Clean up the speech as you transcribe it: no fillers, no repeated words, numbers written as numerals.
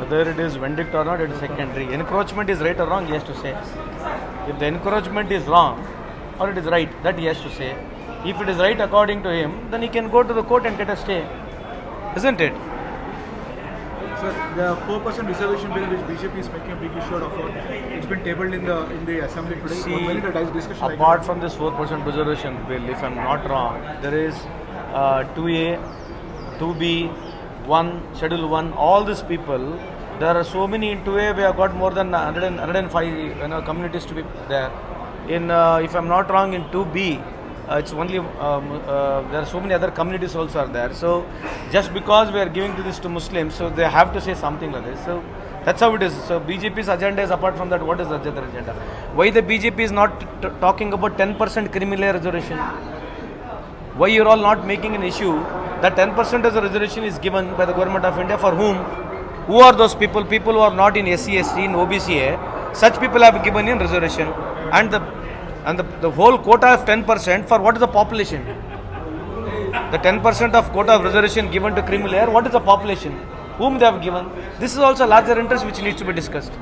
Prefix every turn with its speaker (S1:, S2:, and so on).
S1: Whether it is verdict or not, it is secondary. Encroachment is right or wrong, he has to say. If the encroachment is wrong or it is right, that he has to say. If it is right according to him, then he can go to the court and get a stay. Isn't it?
S2: Sir, the 4% reservation bill which BJP is making a big issue of, it's been tabled in the assembly today.
S1: See,
S2: Discussion
S1: apart from this 4% reservation bill, if I am not wrong, there is 2A, 2B, 1, Schedule 1, all these people, there are so many in 2A, we have got more than 105 communities to be there. In, if I am not wrong, in 2B, it's only there are so many other communities also are there. So just because we are giving this to Muslims, so they have to say something like this. So that's how it is. So BJP's agenda is, apart from that, what is the other agenda? Why the BJP is not talking about 10% criminal reservation? Why you are all not making an issue that 10% as a reservation is given by the government of India for whom? Who are those people? People who are not in SC, ST, in OBCA. Such people have given in reservation, and the whole quota of 10% for what is the population? The 10% of quota of reservation given to criminal air, what is the population? Whom they have given? This is also a larger interest which needs to be discussed.